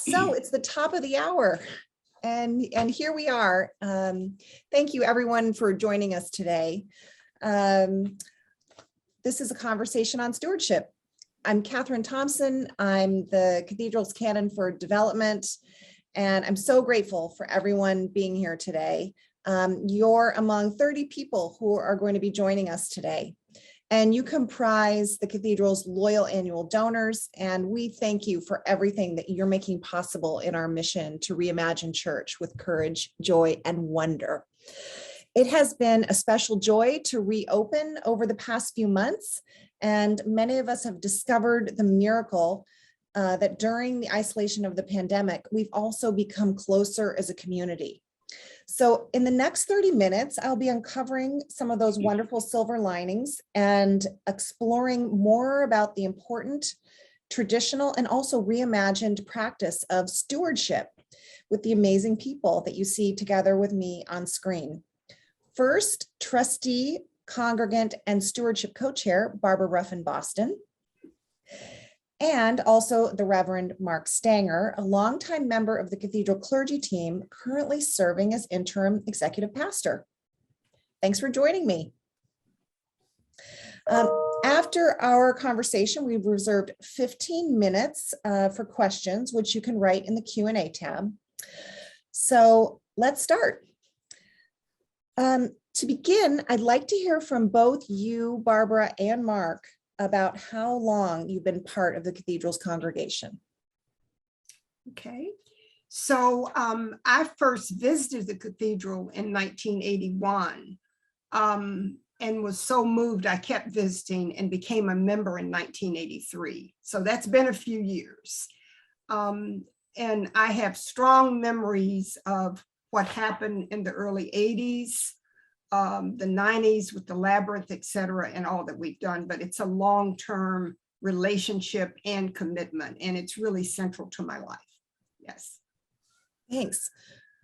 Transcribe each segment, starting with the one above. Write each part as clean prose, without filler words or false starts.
So it's the top of the hour, and here we are. Thank you everyone for joining us today. This is a conversation on stewardship. I'm Catherine Thompson. I'm the Cathedral's Canon for Development, and I'm so grateful for everyone being here today. You're among 30 people who are going to be joining us today. And you comprise the Cathedral's loyal annual donors, and we thank you for everything that you're making possible in our mission to reimagine church with courage, joy, and wonder. It has been a special joy to reopen over the past few months, and many of us have discovered the miracle that during the isolation of the pandemic, we've also become closer as a community. So in the next 30 minutes, I'll be uncovering some of those wonderful silver linings and exploring more about the important, traditional, and also reimagined practice of stewardship with the amazing people that you see together with me on screen. First, trustee, congregant, and stewardship co-chair, Barbara Ruffin-Boston. And also the Reverend Mark Stanger, a longtime member of the Cathedral clergy team, currently serving as interim executive pastor. Thanks for joining me. After our conversation, we've reserved 15 minutes for questions, which you can write in the Q&A tab. So let's start. To begin, I'd like to hear from both you, Barbara, and Mark, about how long you've been part of the Cathedral's congregation. Okay, so I first visited the Cathedral in 1981 and was so moved I kept visiting and became a member in 1983. So that's been a few years. And I have strong memories of what happened in the early 80s. The 90s with the labyrinth, et cetera, and all that we've done, but it's a long-term relationship and commitment, and it's really central to my life. Yes. Thanks.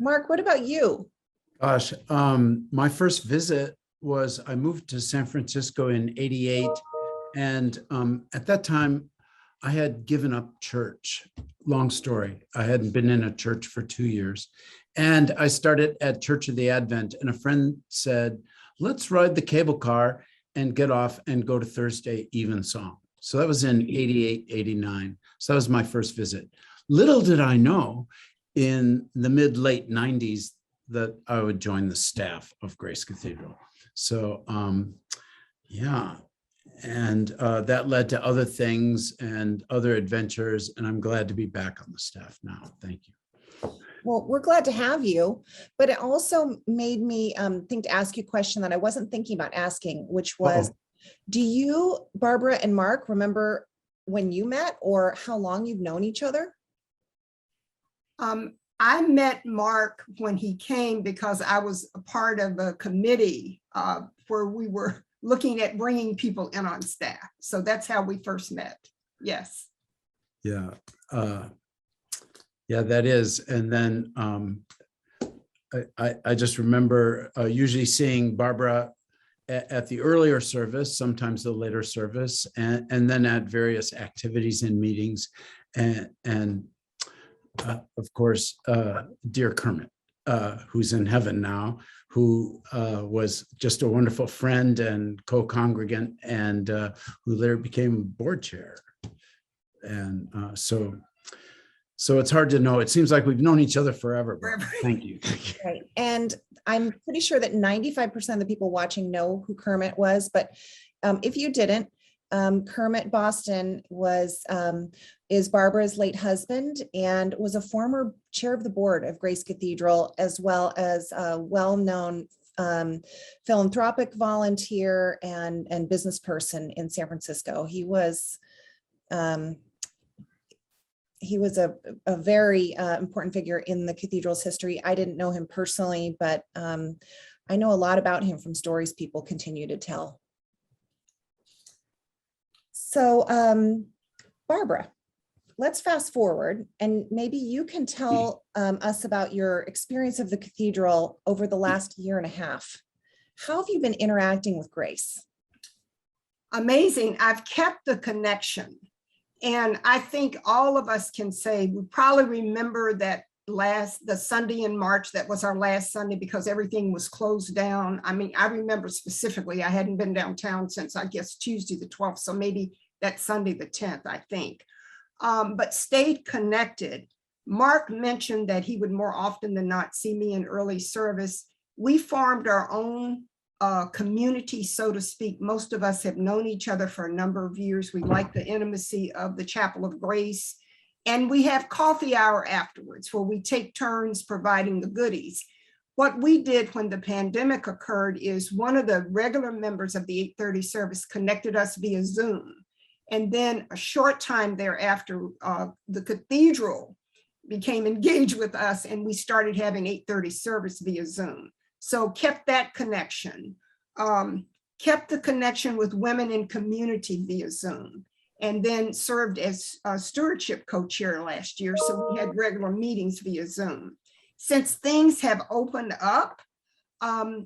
Mark, what about you? Gosh, my first visit was, I moved to San Francisco in '88, and at that time, I had given up church. Long story. I hadn't been in a church for 2 years. And I started at Church of the Advent, and a friend said, let's ride the cable car and get off and go to Thursday Evensong. So that was in '88, '89. So that was my first visit. Little did I know in the mid-late '90s that I would join the staff of Grace Cathedral. So yeah, and that led to other things and other adventures, and I'm glad to be back on the staff now. Thank you. Well, we're glad to have you, but it also made me think to ask you a question that I wasn't thinking about asking, which was, do you, Barbara and Mark, remember when you met or how long you've known each other? I met Mark when he came because I was a part of a committee where we were looking at bringing people in on staff. So that's how we first met. Yes. Yeah. Yeah, that is. And then I just remember usually seeing Barbara at the earlier service, sometimes the later service, and then at various activities and meetings. And of course, dear Kermit, who's in heaven now, who was just a wonderful friend and co-congregant, and who later became board chair. And so it's hard to know. It seems like we've known each other forever. Thank you. Right. And I'm pretty sure that 95% of the people watching know who Kermit was, but if you didn't, Kermit Boston is Barbara's late husband and was a former chair of the board of Grace Cathedral, as well as a well-known philanthropic volunteer and business person in San Francisco. He was a very important figure in the Cathedral's history. I didn't know him personally, but I know a lot about him from stories people continue to tell. So Barbara, let's fast forward, and maybe you can tell us about your experience of the Cathedral over the last year and a half. How have you been interacting with Grace? Amazing. I've kept the connection. And I think all of us can say, we probably remember that the Sunday in March, that was our last Sunday because everything was closed down. I mean, I remember specifically, I hadn't been downtown since, I guess, Tuesday the 12th. So maybe that Sunday the 10th, I think. But stayed connected. Mark mentioned that he would more often than not see me in early service. We formed our own community, so to speak. Most of us have known each other for a number of years. We like the intimacy of the Chapel of Grace. And we have coffee hour afterwards where we take turns providing the goodies. What we did when the pandemic occurred is one of the regular members of the 8:30 service connected us via Zoom. And then a short time thereafter, the cathedral became engaged with us and we started having 8:30 service via Zoom. So kept that connection, kept the connection with women in community via Zoom, and then served as stewardship co-chair last year. So we had regular meetings via Zoom. Since things have opened up,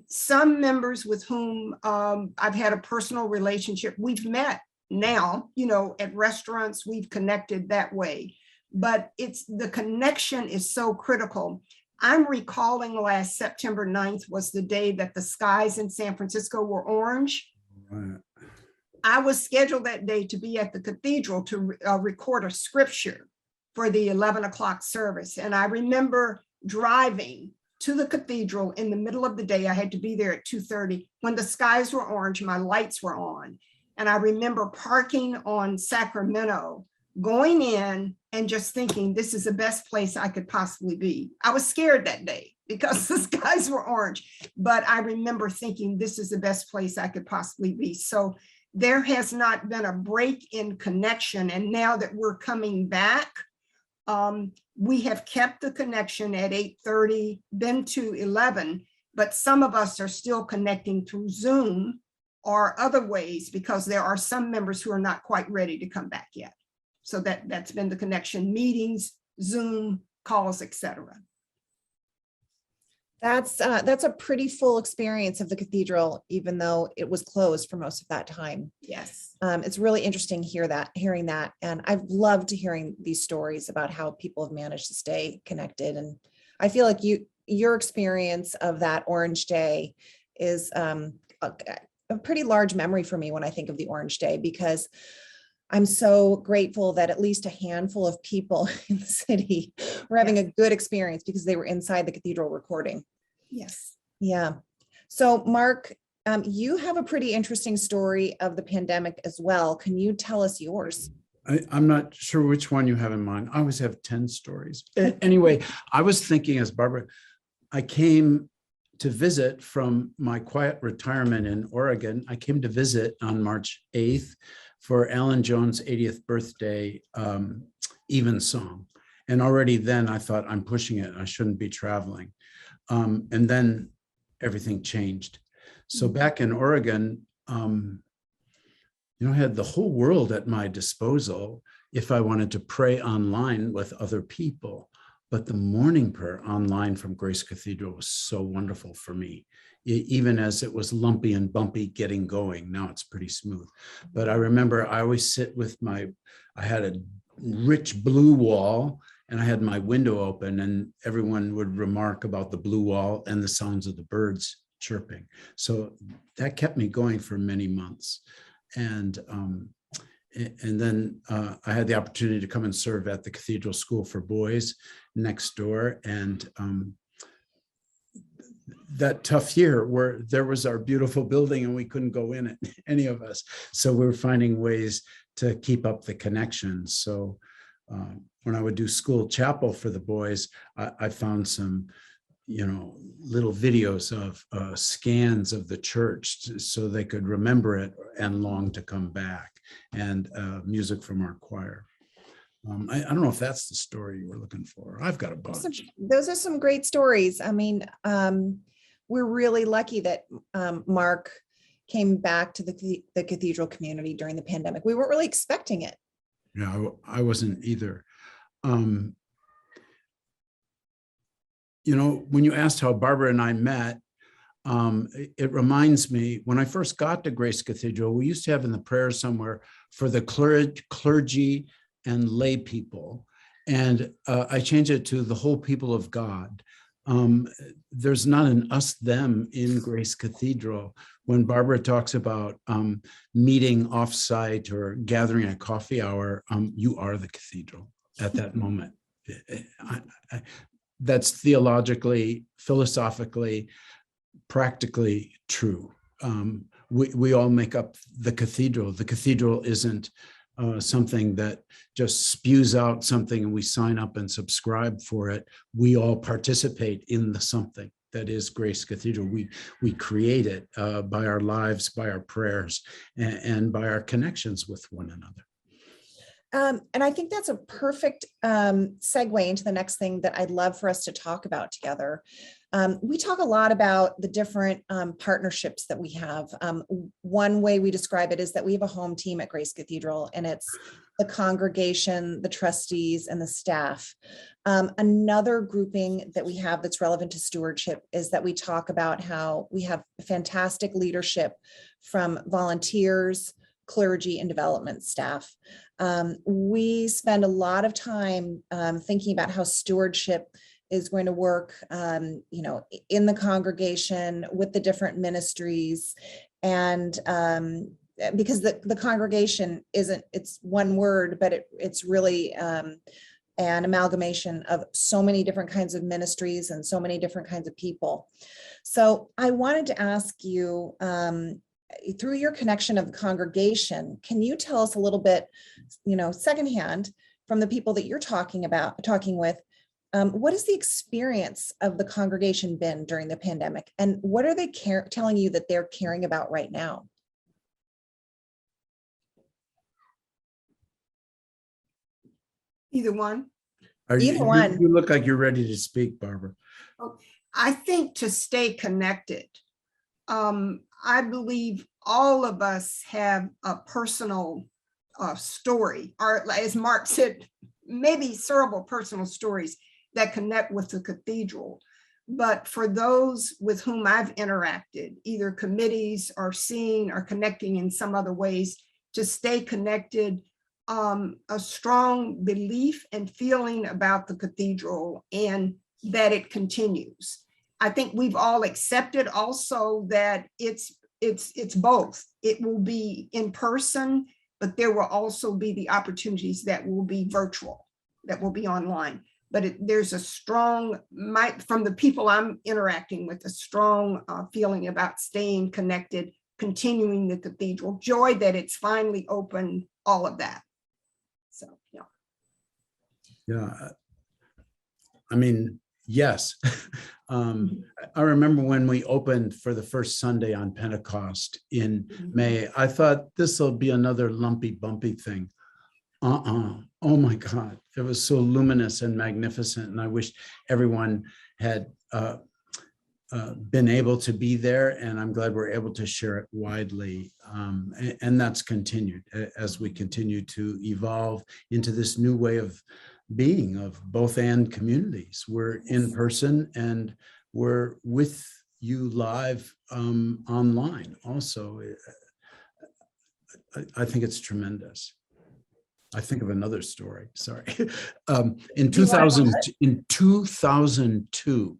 some members with whom I've had a personal relationship, we've met now, you know, at restaurants, we've connected that way. But the connection is so critical. I'm recalling last September 9th was the day that the skies in San Francisco were orange. Right. I was scheduled that day to be at the cathedral to record a scripture for the 11 o'clock service. And I remember driving to the cathedral in the middle of the day. I had to be there at 2:30 when the skies were orange, my lights were on. And I remember parking on Sacramento, going in and just thinking, this is the best place I could possibly be. I was scared that day because the skies were orange, but I remember thinking this is the best place I could possibly be. So there has not been a break in connection. And now that we're coming back, we have kept the connection at 8:30, been to 11, but some of us are still connecting through Zoom or other ways because there are some members who are not quite ready to come back yet. So that's been the connection: meetings, Zoom calls, etc. That's a pretty full experience of the cathedral, even though it was closed for most of that time. Yes. It's really interesting hearing that. And I've loved hearing these stories about how people have managed to stay connected. And I feel like your experience of that Orange Day is a pretty large memory for me when I think of the Orange Day, because I'm so grateful that at least a handful of people in the city were having a good experience because they were inside the cathedral recording. Yes. Yeah. So Mark, you have a pretty interesting story of the pandemic as well. Can you tell us yours? I'm not sure which one you have in mind. I always have 10 stories. Anyway, I was thinking, as Barbara, I came to visit from my quiet retirement in Oregon. I came to visit on March 8th for Alan Jones' 80th birthday evensong. And already then I thought, I'm pushing it, I shouldn't be traveling. And then everything changed. So back in Oregon, I had the whole world at my disposal if I wanted to pray online with other people. But the morning prayer online from Grace Cathedral was so wonderful for me, even as it was lumpy and bumpy getting going. Now it's pretty smooth. But I remember I always sit with I had a rich blue wall and I had my window open, and everyone would remark about the blue wall and the sounds of the birds chirping. So that kept me going for many months. And then I had the opportunity to come and serve at the Cathedral School for Boys next door. And that tough year where there was our beautiful building and we couldn't go in it, any of us. So we were finding ways to keep up the connection. So when I would do school chapel for the boys, I found some little videos of scans of the church so they could remember it and long to come back, and music from our choir. I don't know if that's the story you were looking for. I've got a bunch. Those are some great stories. I mean, we're really lucky that Mark came back to the cathedral community during the pandemic. We weren't really expecting it. Yeah, I wasn't either. When you asked how Barbara and I met, it reminds me, when I first got to Grace Cathedral, we used to have in the prayer somewhere for the clergy and lay people. And I changed it to the whole people of God. There's not an us them in Grace Cathedral. When Barbara talks about meeting offsite or gathering at coffee hour, you are the cathedral at that moment. That's theologically, philosophically, practically true. We all make up the cathedral. The cathedral isn't something that just spews out something and we sign up and subscribe for it. We all participate in the something that is Grace Cathedral. We create it by our lives, by our prayers, and by our connections with one another. And I think that's a perfect segue into the next thing that I'd love for us to talk about together. We talk a lot about the different partnerships that we have. One way we describe it is that we have a home team at Grace Cathedral, and it's the congregation, the trustees, and the staff. Another grouping that we have that's relevant to stewardship is that we talk about how we have fantastic leadership from volunteers, clergy, and development staff. We spend a lot of time thinking about how stewardship is going to work, in the congregation with the different ministries. And because the congregation it's one word, but it's really an amalgamation of so many different kinds of ministries and so many different kinds of people. So I wanted to ask you, through your connection of the congregation, can you tell us a little bit, secondhand from the people that you're talking with, what has the experience of the congregation been during the pandemic, and what are they telling you that they're caring about right now? Either one. Either one. You look like you're ready to speak, Barbara. I think to stay connected, I believe all of us have a personal story, or as Mark said, maybe several personal stories that connect with the cathedral. But for those with whom I've interacted, either committees or seeing or connecting in some other ways, to stay connected, a strong belief and feeling about the cathedral and that it continues. I think we've all accepted also that it's both. It will be in person, but there will also be the opportunities that will be virtual, that will be online. But there's a strong, from the people I'm interacting with, a strong feeling about staying connected, continuing the cathedral, joy that it's finally open, all of that. So, yeah. Yeah. I mean, yes. I remember when we opened for the first Sunday on Pentecost in May, I thought this will be another lumpy, bumpy thing. Oh my God. It was so luminous and magnificent. And I wish everyone had been able to be there. And I'm glad we're able to share it widely. And that's continued as we continue to evolve into this new way of being, of both and communities. We're in person and we're with you live online also. I think it's tremendous. I think of another story, sorry. In 2002,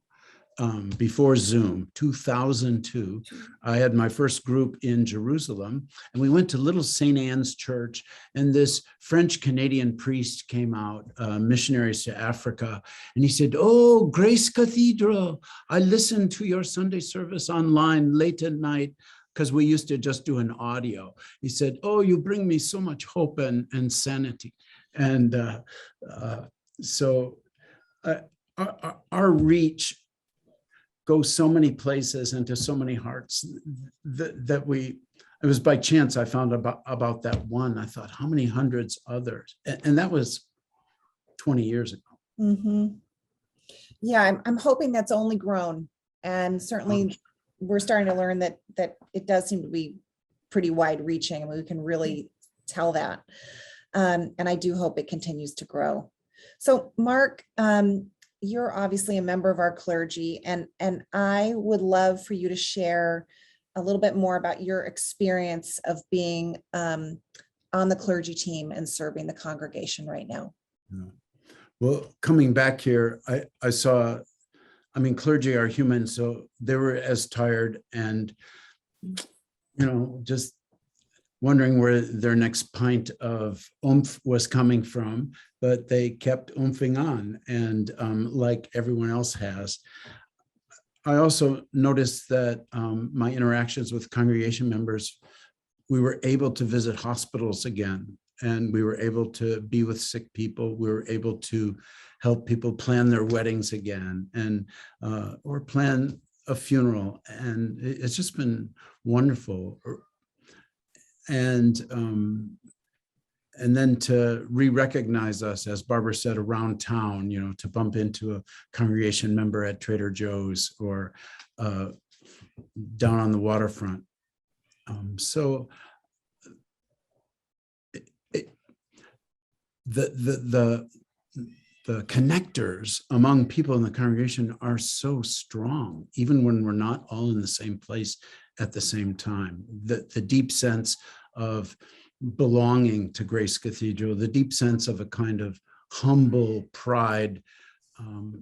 before Zoom, 2002, I had my first group in Jerusalem, and we went to Little St. Anne's Church, and this French-Canadian priest came out, missionaries to Africa, and he said, "Oh, Grace Cathedral, I listened to your Sunday service online late at night, because we used to just do an audio." He said, "Oh, you bring me so much hope and sanity." And so our reach goes so many places and to so many hearts that it was by chance I found about that one. I thought, how many hundreds others? And that was 20 years ago. Mm-hmm. Yeah, I'm hoping that's only grown. And certainly we're starting to learn that it does seem to be pretty wide reaching, and we can really tell that. And I do hope it continues to grow. So Mark, you're obviously a member of our clergy, and I would love for you to share a little bit more about your experience of being on the clergy team and serving the congregation right now. Yeah. Well, coming back here, I saw, I mean, clergy are human, so they were as tired and, just wondering where their next pint of oomph was coming from, but they kept oomping on, and like everyone else has. I also noticed that my interactions with congregation members, we were able to visit hospitals again, and we were able to be with sick people. We were able to help people plan their weddings again, and or plan a funeral. And it's just been wonderful. And then to re-recognize us, as Barbara said, around town, to bump into a congregation member at Trader Joe's or down on the waterfront. So the connectors among people in the congregation are so strong, even when we're not all in the same place at the same time. The deep sense of belonging to Grace Cathedral, the deep sense of a kind of humble pride.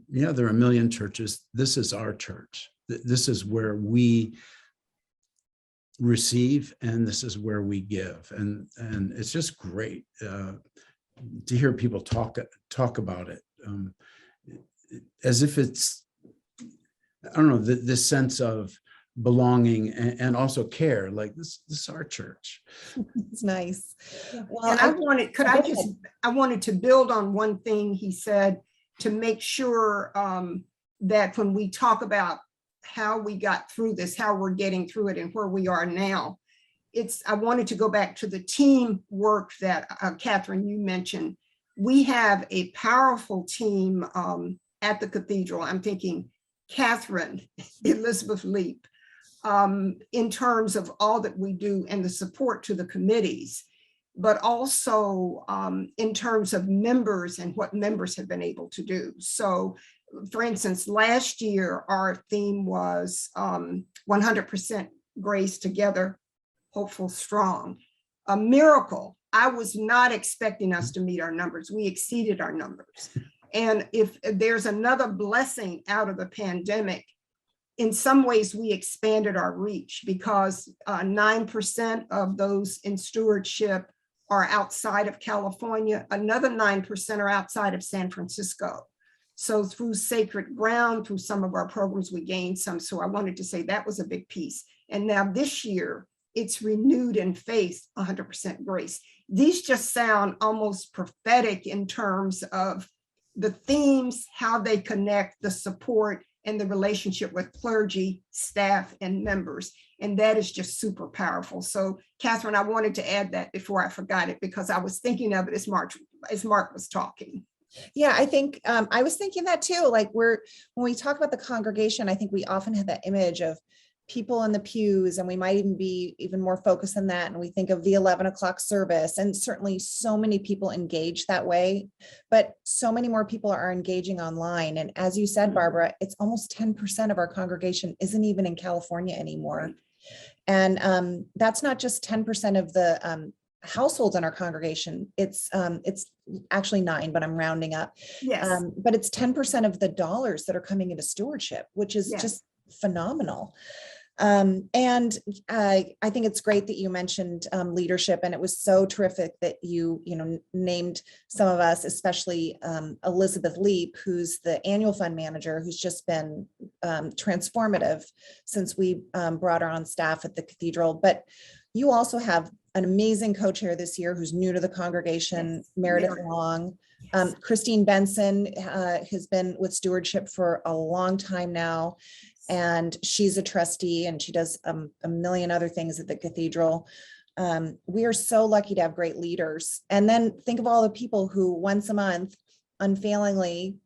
There are a million churches. This is our church. This is where we receive, and this is where we give. And it's just great to hear people talk about it as if it's, I don't know, this sense of belonging and also care, like this is our church. It's nice. Well, And I wanted to build on one thing he said to make sure that when we talk about how we got through this, how we're getting through it and where we are now, I wanted to go back to the team work that Catherine, you mentioned. We have a powerful team at the cathedral. I'm thinking Catherine, Elizabeth Leap, in terms of all that we do and the support to the committees, but also in terms of members and what members have been able to do. So, for instance, last year, our theme was 100% Grace Together, Hopeful, Strong. A miracle. I was not expecting us to meet our numbers. We exceeded our numbers. And if there's another blessing out of the pandemic, in some ways we expanded our reach, because 9% of those in stewardship are outside of California. Another 9% are outside of San Francisco. So through Sacred Ground, through some of our programs, we gained some. So I wanted to say that was a big piece. And now this year, it's renewed in faith, 100% grace. These just sound almost prophetic in terms of the themes, how they connect, the support, and the relationship with clergy, staff, and members. And that is just super powerful. So Catherine, I wanted to add that before I forgot it, because I was thinking of it as Mark was talking. Yeah, I think I was thinking that too. Like when we talk about the congregation, I think we often have that image of people in the pews, and we might even be even more focused on that. And we think of the 11 o'clock service, and certainly so many people engage that way, but so many more people are engaging online. And as you said, Barbara, it's almost 10% of our congregation isn't even in California anymore. And that's not just 10% of the households in our congregation. It's actually 9, but I'm rounding up. Yes. But it's 10% of the dollars that are coming into stewardship, which is just phenomenal. And I think it's great that you mentioned leadership, and it was so terrific that you named some of us, especially Elizabeth Leap, who's the annual fund manager, who's just been transformative since we brought her on staff at the cathedral. But you also have an amazing co-chair this year who's new to the congregation, Meredith Long. Christine Benson has been with stewardship for a long time now, and she's a trustee, and she does a million other things at the cathedral. We are so lucky to have great leaders. And then think of all the people who once a month unfailingly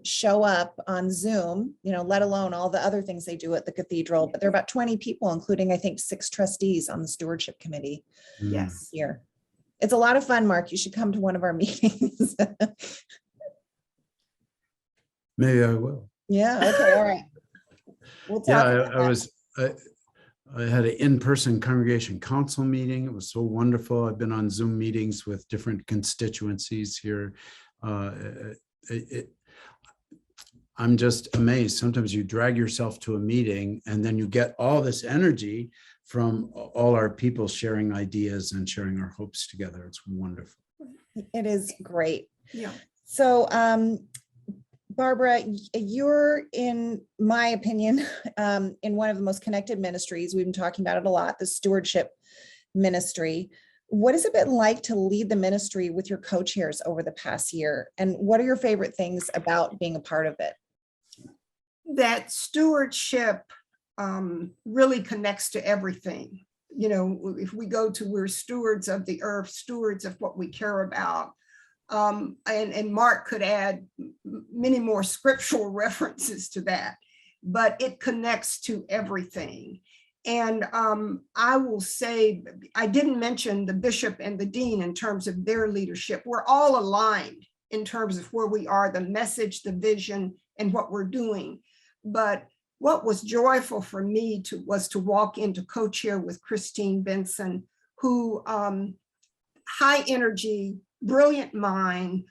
show up on Zoom, let alone all the other things they do at the cathedral. But there are about 20 people, including, I think, 6 trustees on the stewardship committee. Yes. Here. It's a lot of fun, Mark. You should come to one of our meetings. Maybe I will. Yeah. Okay. All right. We'll talk about that. I had an in-person congregation council meeting. It was so wonderful. I've been on Zoom meetings with different constituencies here. I'm just amazed. Sometimes you drag yourself to a meeting and then you get all this energy from all our people sharing ideas and sharing our hopes together. It's wonderful. It is great. Yeah. So, Barbara, you're, in my opinion, in one of the most connected ministries. We've been talking about it a lot, the Stewardship ministry. What has it been like to lead the ministry with your co-chairs over the past year? And what are your favorite things about being a part of it? That stewardship really connects to everything. You know, if we go to, we're stewards of the earth, stewards of what we care about. And Mark could add many more scriptural references to that, but it connects to everything. And I will say, I didn't mention the bishop and the dean in terms of their leadership. We're all aligned in terms of where we are, the message, the vision, and what we're doing. But what was joyful for me was to walk into co-chair with Christine Benson, who high energy, brilliant mind.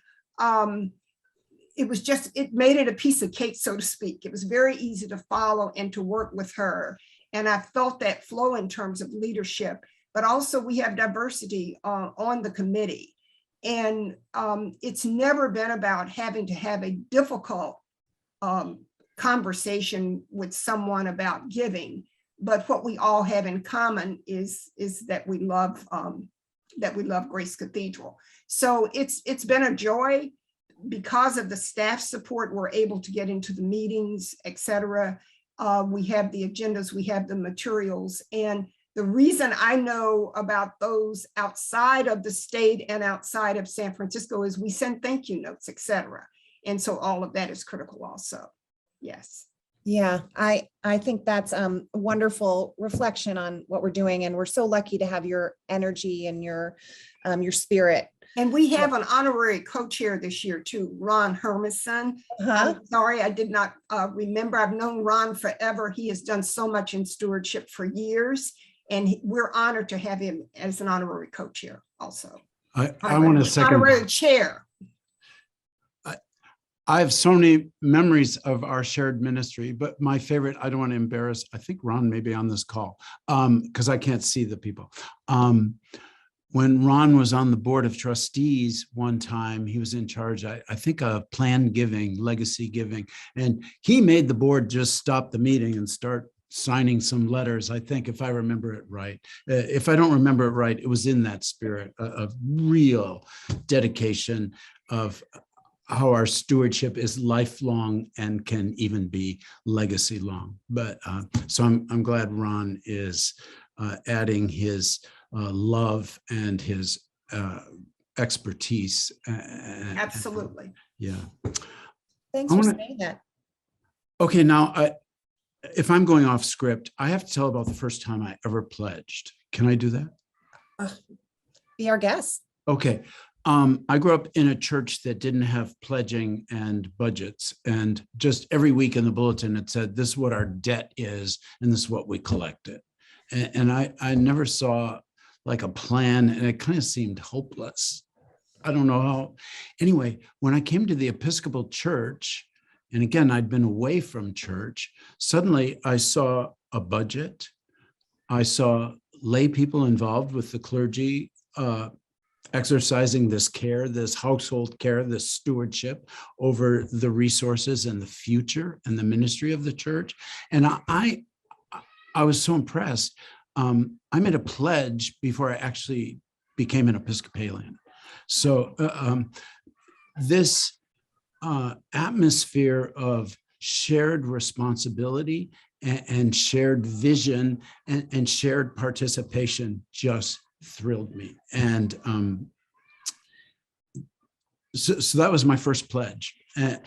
It made it a piece of cake, so to speak. It was very easy to follow and to work with her. And I felt that flow in terms of leadership, but also we have diversity on the committee. And it's never been about having to have a difficult conversation with someone about giving, but what we all have in common is that we love Grace Cathedral. So it's been a joy. Because of the staff support, we're able to get into the meetings, etc. We have the agendas, we have the materials. And the reason I know about those outside of the state and outside of San Francisco is we send thank you notes, etc. And so all of that is critical also. Yes. Yeah, I think that's a wonderful reflection on what we're doing. And we're so lucky to have your energy and your spirit. And we have an honorary co-chair this year too, Ron Hermison. I'm sorry, I did not remember. I've known Ron forever. He has done so much in stewardship for years, and we're honored to have him as an honorary co-chair also. I want to second. Honorary chair. I have so many memories of our shared ministry, but my favorite, I don't want to embarrass, I think Ron may be on this call because I can't see the people. When Ron was on the board of trustees one time, he was in charge, I think, of planned giving, legacy giving, and he made the board just stop the meeting and start signing some letters, I think, if I remember it right. If I don't remember it right, it was in that spirit of real dedication of how our stewardship is lifelong and can even be legacy long. But so I'm glad Ron is adding his love and his expertise. Absolutely. Yeah. Thanks for saying that. Okay, now if I'm going off script, I have to tell about the first time I ever pledged. Can I do that? Be our guest. Okay. I grew up in a church that didn't have pledging and budgets, and just every week in the bulletin, it said, this is what our debt is, and this is what we collected. And I never saw like a plan, and it kind of seemed hopeless. I don't know how. Anyway, when I came to the Episcopal Church, and again, I'd been away from church, suddenly I saw a budget. I saw lay people involved with the clergy, exercising this care, this household care, this stewardship over the resources and the future and the ministry of the church. And I was so impressed. I made a pledge before I actually became an Episcopalian. So this atmosphere of shared responsibility and shared vision and shared participation just thrilled me. And so that was my first pledge. And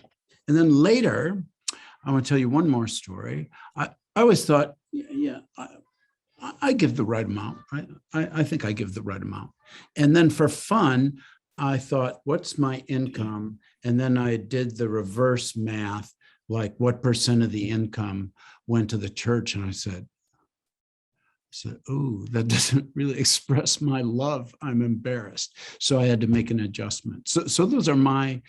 then later, I want to tell you one more story. I always thought, yeah, I give the right amount. I think I give the right amount. And then for fun, I thought, what's my income? And then I did the reverse math, like what % of the income went to the church. And I said, said, oh, that doesn't really express my love. I'm embarrassed. So I had to make an adjustment. So those are my,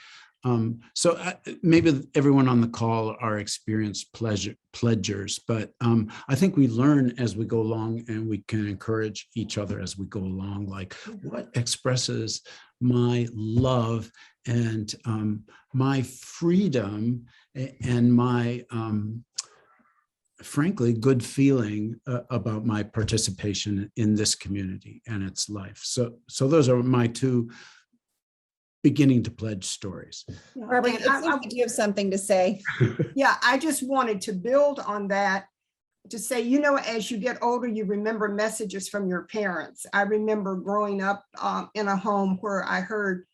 maybe everyone on the call are experienced pledgers, but I think we learn as we go along, and we can encourage each other as we go along, like what expresses my love and my freedom and my, frankly, good feeling about my participation in this community and its life. So those are my two beginning to pledge stories. Barbara, it seems like you have something to say. Yeah, I just wanted to build on that to say, as you get older, you remember messages from your parents. I remember growing up in a home where I heard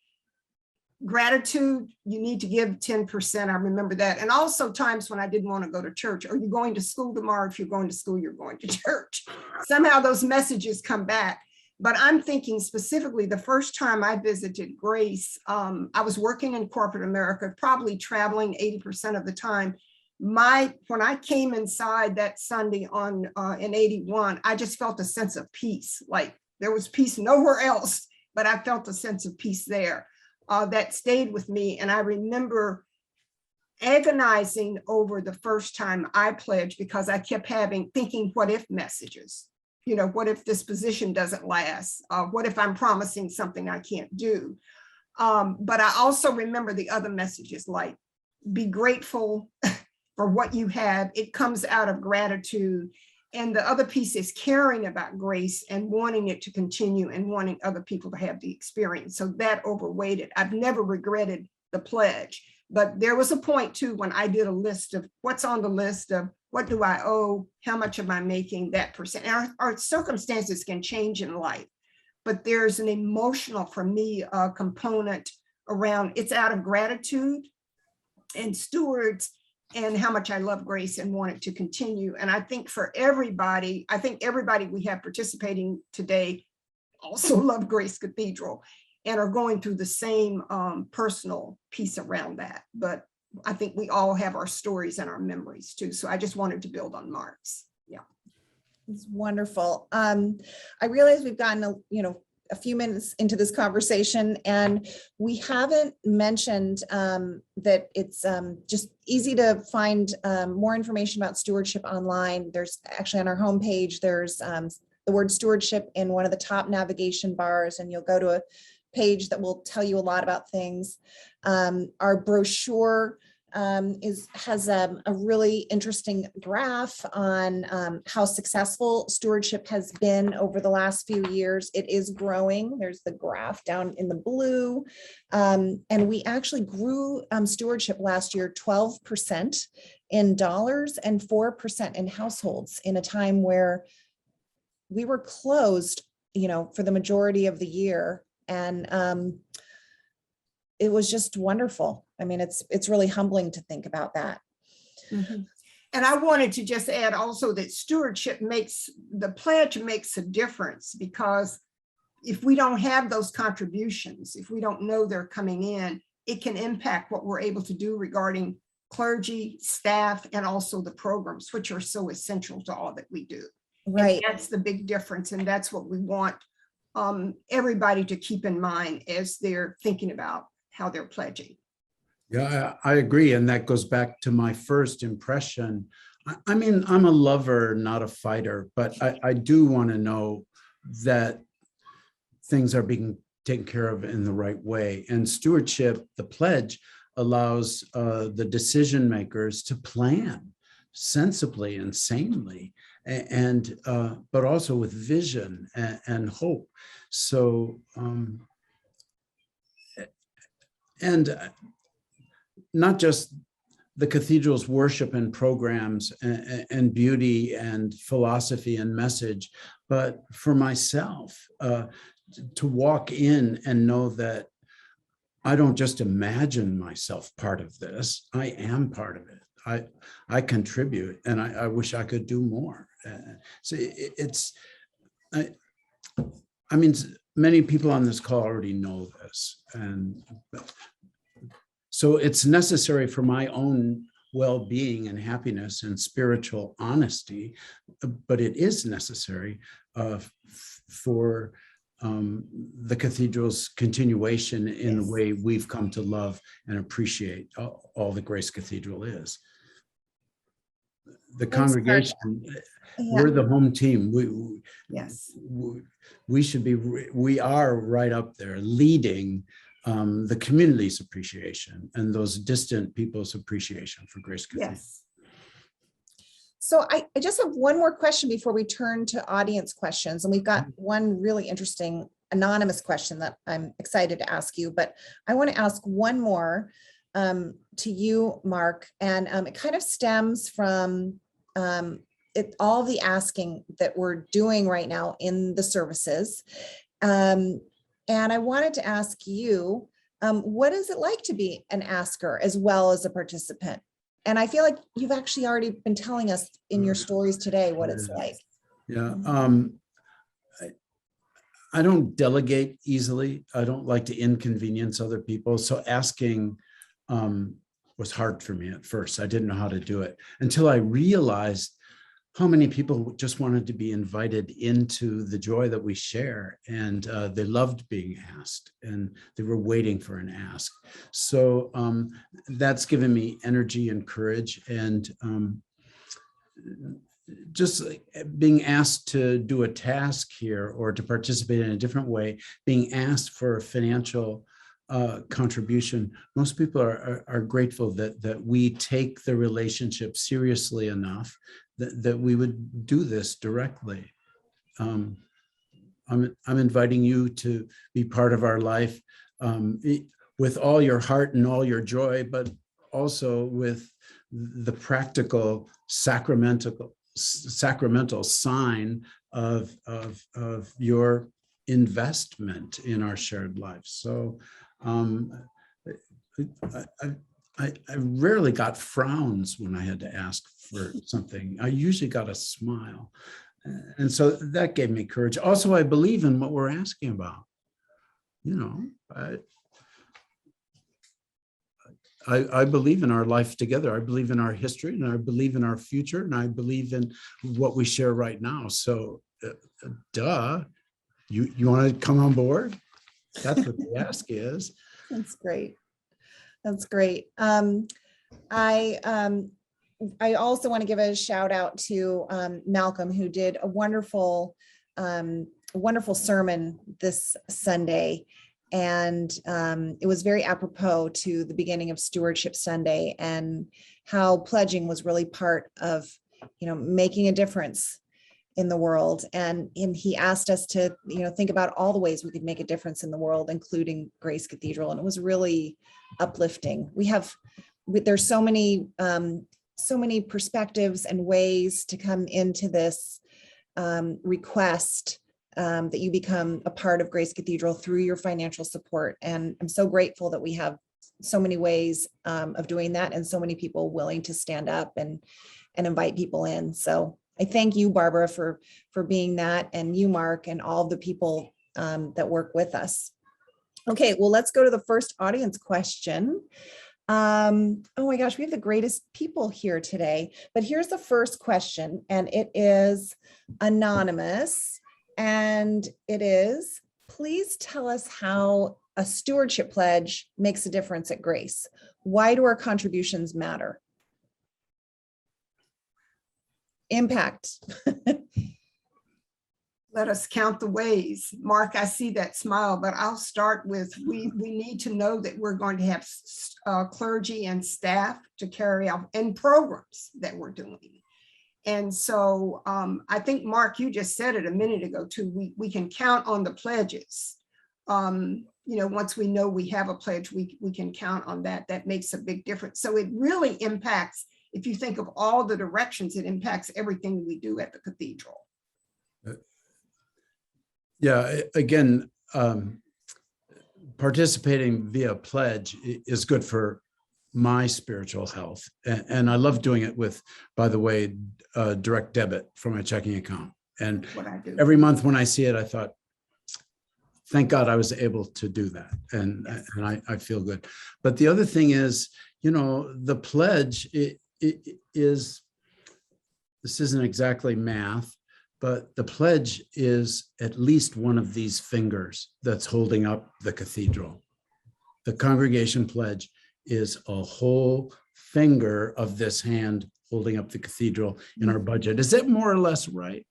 gratitude, you need to give 10%. I remember that. And also times when I didn't want to go to church. Are you going to school tomorrow? If you're going to school, you're going to church. Somehow those messages come back. But I'm thinking specifically the first time I visited Grace, I was working in corporate America, probably traveling 80% of the time. When I came inside that Sunday in 81, I just felt a sense of peace. Like there was peace nowhere else, but I felt a sense of peace there that stayed with me. And I remember agonizing over the first time I pledged because I kept thinking what if messages. What if this position doesn't last? What if I'm promising something I can't do? But I also remember the other messages like, be grateful for what you have. It comes out of gratitude. And the other piece is caring about grace and wanting it to continue and wanting other people to have the experience. So that overweighed it. I've never regretted the pledge. But there was a point too when I did a list of what's on the list of what do I owe, how much am I making, that percent. Our circumstances can change in life, but there's an emotional, for me, component around it's out of gratitude and stewards and how much I love Grace and want it to continue. And I think for everybody, we have participating today also love Grace Cathedral and are going through the same personal piece around that. But I think we all have our stories and our memories too. So I just wanted to build on Mark's. Yeah. It's wonderful. I realize we've gotten a few minutes into this conversation, and we haven't mentioned that it's just easy to find more information about stewardship online. There's actually on our homepage, there's the word stewardship in one of the top navigation bars, and you'll go to a page that will tell you a lot about things. Our brochure has a really interesting graph on how successful stewardship has been over the last few years. It is growing. There's the graph down in the blue. And we actually grew stewardship last year 12% in dollars and 4% in households in a time where we were closed, for the majority of the year. And it was just wonderful. I mean, it's really humbling to think about that. Mm-hmm. And I wanted to just add also that stewardship the pledge makes a difference, because if we don't have those contributions, if we don't know they're coming in, it can impact what we're able to do regarding clergy, staff, and also the programs, which are so essential to all that we do. Right. And that's the big difference. And that's what we want everybody to keep in mind as they're thinking about how they're pledging. Yeah, I agree. And that goes back to my first impression. I mean, I'm a lover, not a fighter, but I do want to know that things are being taken care of in the right way. And stewardship, the pledge, allows the decision makers to plan sensibly and sanely, and but also with vision and hope. So, and not just the cathedral's worship and programs and beauty and philosophy and message, but for myself, to walk in and know that I don't just imagine myself part of this, I am part of it. I contribute, and I wish I could do more. So I mean, many people on this call already know this, and so it's necessary for my own well-being and happiness and spiritual honesty, but it is necessary for the cathedral's continuation in the way we've come to love and appreciate all the Grace Cathedral is. The congregation, we're the home team. We are right up there leading the community's appreciation and those distant people's appreciation for Grace Cathedral. Yes. So I just have one more question before we turn to audience questions. And we've got one really interesting anonymous question that I'm excited to ask you, but I want to ask one more to you, Mark. And it kind of stems from all the asking that we're doing right now in the services. And I wanted to ask you, what is it like to be an asker as well as a participant? And I feel like you've actually already been telling us in your stories today what it's like. Yeah, I don't delegate easily. I don't like to inconvenience other people. So asking was hard for me at first. I didn't know how to do it until I realized how many people just wanted to be invited into the joy that we share. And they loved being asked and they were waiting for an ask. So that's given me energy and courage. And just being asked to do a task here or to participate in a different way, being asked for a financial contribution, most people are grateful that we take the relationship seriously enough that we would do this directly. I'm inviting you to be part of our life with all your heart and all your joy, but also with the practical sacramental sign of your investment in our shared life. So I rarely got frowns when I had to ask for something. I usually got a smile. And so that gave me courage. Also, I believe in what we're asking about. You know, I believe in our life together. I believe in our history, and I believe in our future, and I believe in what we share right now. So, duh, you want to come on board? That's what the ask is. That's great. That's great. I also want to give a shout out to Malcolm, who did a wonderful sermon this Sunday. And it was very apropos to the beginning of Stewardship Sunday and how pledging was really part of, making a difference in the world. And he asked us to, think about all the ways we could make a difference in the world, including Grace Cathedral. And it was really uplifting. There's so many perspectives and ways to come into this request that you become a part of Grace Cathedral through your financial support. And I'm so grateful that we have so many ways of doing that and so many people willing to stand up and invite people in. So I thank you, Barbara, for being that, and you, Mark, and all the people that work with us. Okay, well, let's go to the first audience question. Oh my gosh, we have the greatest people here today, but here's the first question, and it is anonymous, and it is, please tell us how a stewardship pledge makes a difference at Grace. Why do our contributions matter? Impact. Let us count the ways. Mark, I see that smile, but I'll start with, we need to know that we're going to have clergy and staff to carry out and programs that we're doing. And so I think, Mark, you just said it a minute ago too, we can count on the pledges. Once we know we have a pledge, we can count on that. That makes a big difference. So it really impacts, if you think of all the directions, it impacts everything we do at the cathedral. Yeah, again, participating via pledge is good for my spiritual health. And I love doing it with, by the way, direct debit from my checking account. And what I do every month when I see it, I thought, thank God I was able to do that. And I feel good. But the other thing is, the pledge, is, this isn't exactly math, but the pledge is at least one of these fingers that's holding up the cathedral. The congregation pledge is a whole finger of this hand holding up the cathedral in our budget. Is that more or less right?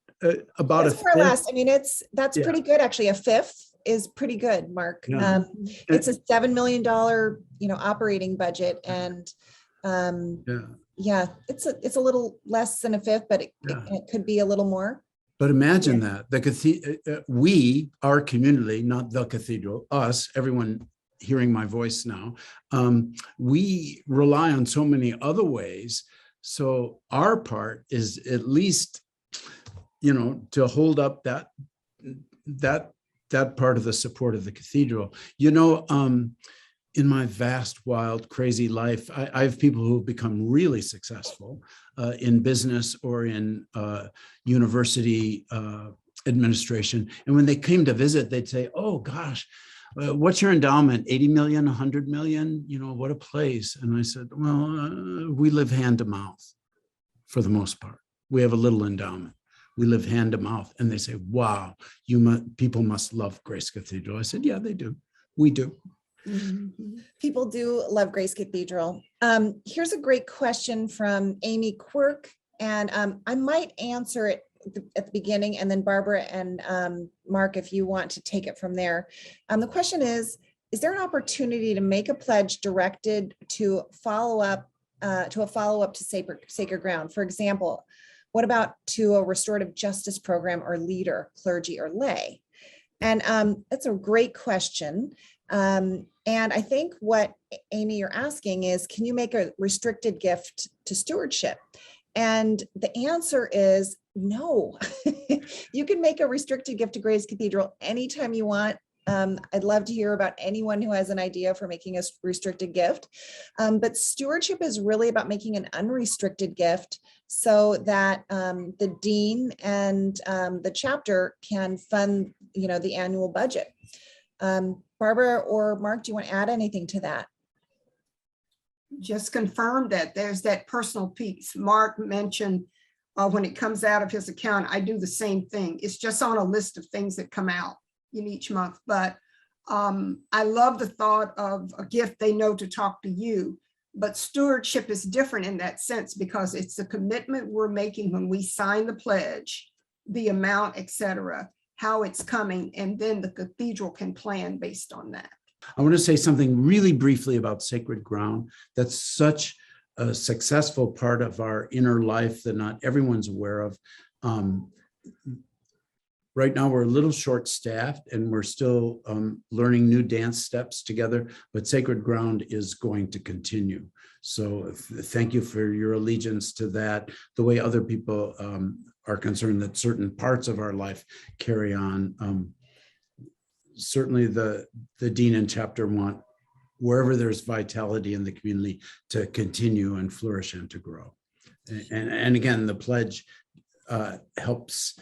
About That's a more or fifth? less. I mean, that's Yeah. pretty good, actually. A fifth is pretty good, Mark. Yeah. It's a $7 million, operating budget, and Yeah. yeah, it's a little less than a fifth, but it could be a little more. But imagine that the cathedral, our community, not the cathedral, us, everyone hearing my voice now, we rely on so many other ways. So our part is at least, to hold up that part of the support of the cathedral. In my vast, wild, crazy life, I have people who have become really successful in business or in university administration. And when they came to visit, they'd say, oh gosh, what's your endowment? 80 million, 100 million? What a place. And I said, well, we live hand to mouth for the most part. We have a little endowment. We live hand to mouth. And they say, wow, people must love Grace Cathedral. I said, yeah, they do. We do. Mm-hmm. People do love Grace Cathedral. Here's a great question from Amy Quirk, and I might answer it at the beginning, and then Barbara and Mark, if you want to take it from there. The question is there an opportunity to make a pledge directed to a follow-up to Sacred Ground? For example, what about to a restorative justice program or leader, clergy or lay? And that's a great question. And I think what, Amy, you're asking is, can you make a restricted gift to stewardship? And the answer is no. You can make a restricted gift to Grace Cathedral anytime you want. I'd love to hear about anyone who has an idea for making a restricted gift. But stewardship is really about making an unrestricted gift so that the dean and the chapter can fund, the annual budget. Barbara or Mark, do you want to add anything to that? Just confirm that there's that personal piece. Mark mentioned when it comes out of his account, I do the same thing. It's just on a list of things that come out in each month. But I love the thought of a gift they know to talk to you. But stewardship is different in that sense because it's the commitment we're making when we sign the pledge, the amount, etc., how it's coming, and then the cathedral can plan based on that. I want to say something really briefly about Sacred Ground. That's such a successful part of our inner life that not everyone's aware of. Right now, we're a little short-staffed and we're still learning new dance steps together, but Sacred Ground is going to continue. So thank you for your allegiance to that, the way other people are concerned that certain parts of our life carry on. Certainly the dean and chapter want wherever there's vitality in the community to continue and flourish and to grow. And again, the pledge helps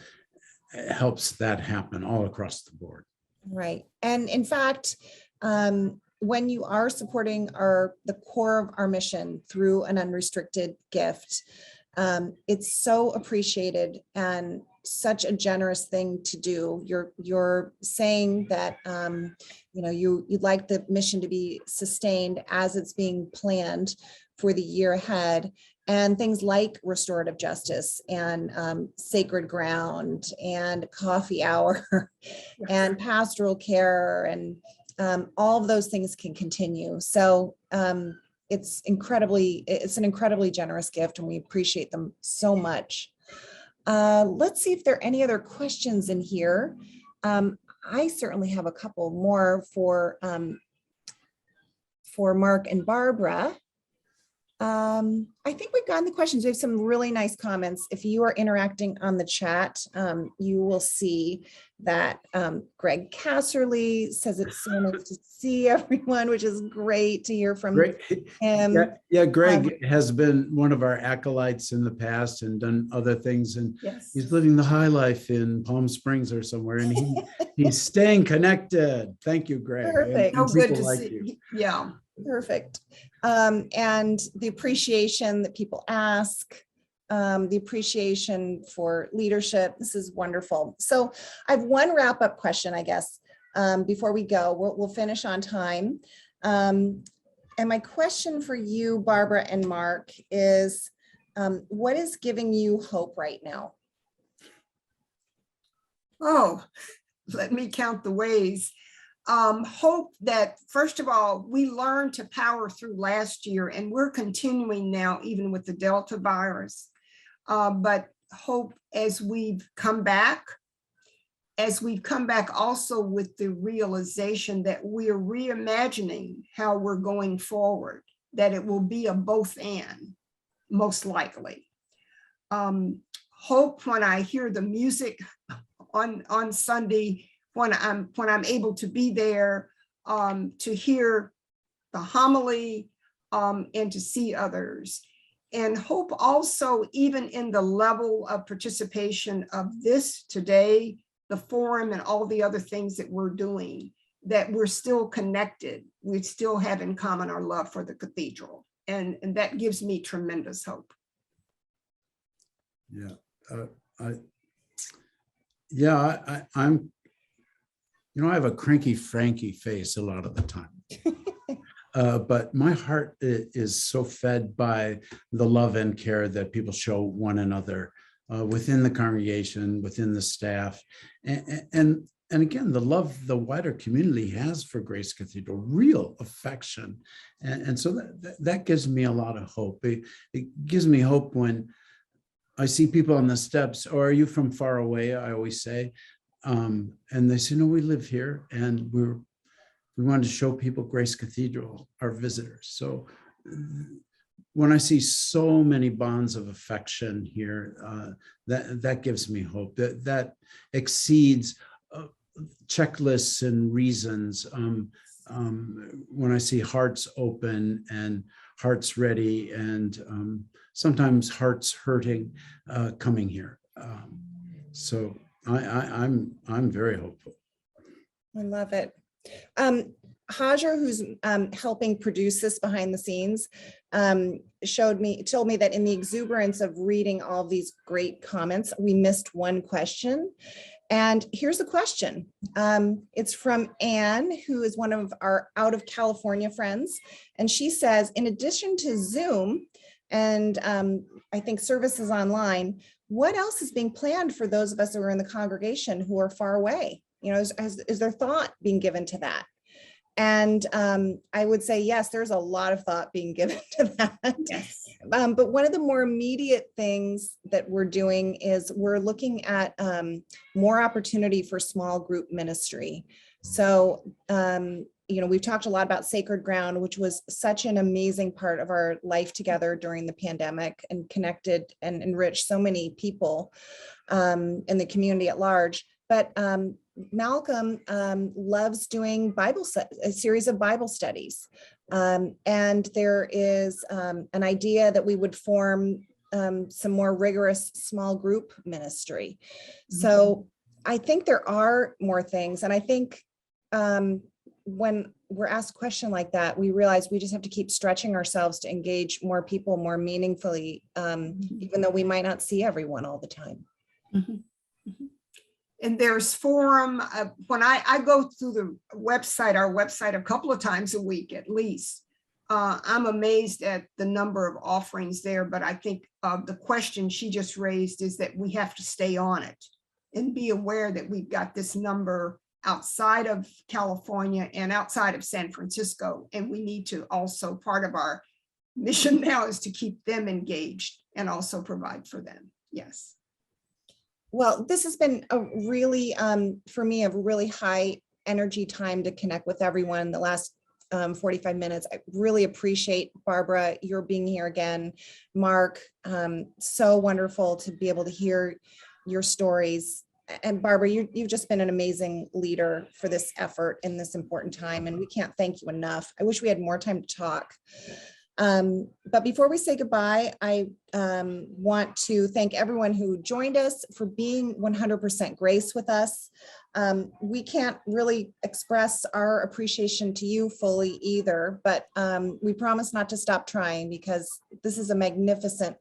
that happen all across the board. Right. And in fact, when you are supporting the core of our mission through an unrestricted gift, it's so appreciated and such a generous thing to do. You're saying that you'd like the mission to be sustained as it's being planned for the year ahead, and things like restorative justice and Sacred Ground and coffee hour and pastoral care and all of those things can continue. So it's an incredibly generous gift, and we appreciate them so much. Let's see if there are any other questions in here. I certainly have a couple more for Mark and Barbara. I think we've gotten the questions. We have some really nice comments. If you are interacting on the chat, you will see that Greg Casserly says it's so nice to see everyone, which is great to hear from him. Yeah, Greg has been one of our acolytes in the past and done other things, and Yes. He's living the high life in Palm Springs or somewhere, and he's staying connected. Thank you, Greg. Perfect. So good people to like see. you. Yeah. Perfect. And the appreciation that people ask, the appreciation for leadership. This is wonderful. So I have one wrap-up question, I guess, before we go. We'll finish on time. And my question for you, Barbara and Mark, is what is giving you hope right now? Oh, let me count the ways. Hope that, first of all, we learned to power through last year, and we're continuing now, even with the Delta virus. But hope as we've come back also with the realization that we are reimagining how we're going forward, that it will be a both and, most likely. Hope when I hear the music on Sunday, when I'm able to be there, to hear the homily, and to see others. And hope also, even in the level of participation of this today, the forum and all the other things that we're doing, that we're still connected. We still have in common our love for the cathedral. And that gives me tremendous hope. Yeah, I'm, I have a cranky Frankie face a lot of the time. But my heart is so fed by the love and care that people show one another within the congregation, within the staff, and again, the love the wider community has for Grace Cathedral, real affection. And so that gives me a lot of hope. It gives me hope when I see people on the steps, or are you from far away? I always say, and they say, no, we live here, and we wanted to show people Grace Cathedral, our visitors. So when I see so many bonds of affection here, that gives me hope. That exceeds checklists and reasons. When I see hearts open and hearts ready, and sometimes hearts hurting, coming here. So I'm very hopeful. I love it. Hajar, who's helping produce this behind the scenes, told me that in the exuberance of reading all these great comments, we missed one question. And here's the question. It's from Anne, who is one of our out of California friends. And she says, in addition to Zoom and I think services online, what else is being planned for those of us who are in the congregation who are far away? Is there thought being given to that? And I would say, yes, there's a lot of thought being given to that. Yes. But one of the more immediate things that we're doing is we're looking at more opportunity for small group ministry. So, we've talked a lot about Sacred Ground, which was such an amazing part of our life together during the pandemic, and connected and enriched so many people in the community at large. But Malcolm loves doing a series of Bible studies. And there is an idea that we would form some more rigorous small group ministry. So I think there are more things. And I think when we're asked a question like that, we realize we just have to keep stretching ourselves to engage more people more meaningfully, even though we might not see everyone all the time. Mm-hmm. Mm-hmm. And there's forum, when I go through the website, our website, a couple of times a week at least, I'm amazed at the number of offerings there. But I think the question she just raised is that we have to stay on it and be aware that we've got this number outside of California and outside of San Francisco. And we need to also, part of our mission now is to keep them engaged and also provide for them. Yes. Well, this has been a really, for me, a really high energy time to connect with everyone the last 45 minutes. I really appreciate, Barbara, your being here again. Mark, so wonderful to be able to hear your stories. And Barbara, you've just been an amazing leader for this effort in this important time, and we can't thank you enough. I wish we had more time to talk. But before we say goodbye, I want to thank everyone who joined us for being 100% Grace with us. We can't really express our appreciation to you fully either, but we promise not to stop trying because this is a magnificent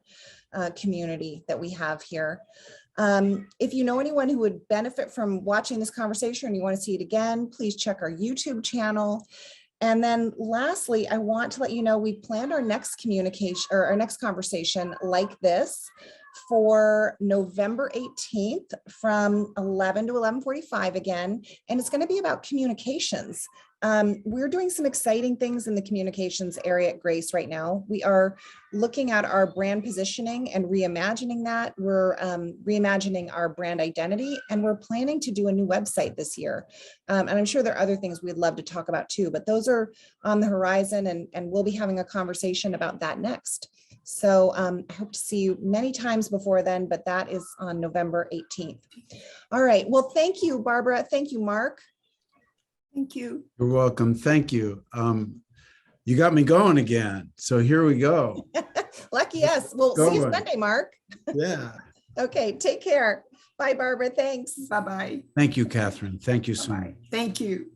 community that we have here. If you know anyone who would benefit from watching this conversation and you want to see it again, please check our YouTube channel. And then lastly, I want to let you know we planned our next communication or our next conversation like this for November 18th from 11 to 11:45 again. And it's going to be about communications. We're doing some exciting things in the communications area at Grace right now. We are looking at our brand positioning and reimagining that. We're reimagining our brand identity, and we're planning to do a new website this year. And I'm sure there are other things we'd love to talk about too, but those are on the horizon, and we'll be having a conversation about that next. So I hope to see you many times before then, but that is on November 18th. All right. Well, thank you, Barbara. Thank you, Mark. Thank you. You're welcome. Thank you. You got me going again. So here we go. Lucky us. We'll see you Sunday, Mark. Yeah. Okay. Take care. Bye, Barbara. Thanks. Bye-bye. Thank you, Catherine. Thank you so much. Bye-bye. Thank you.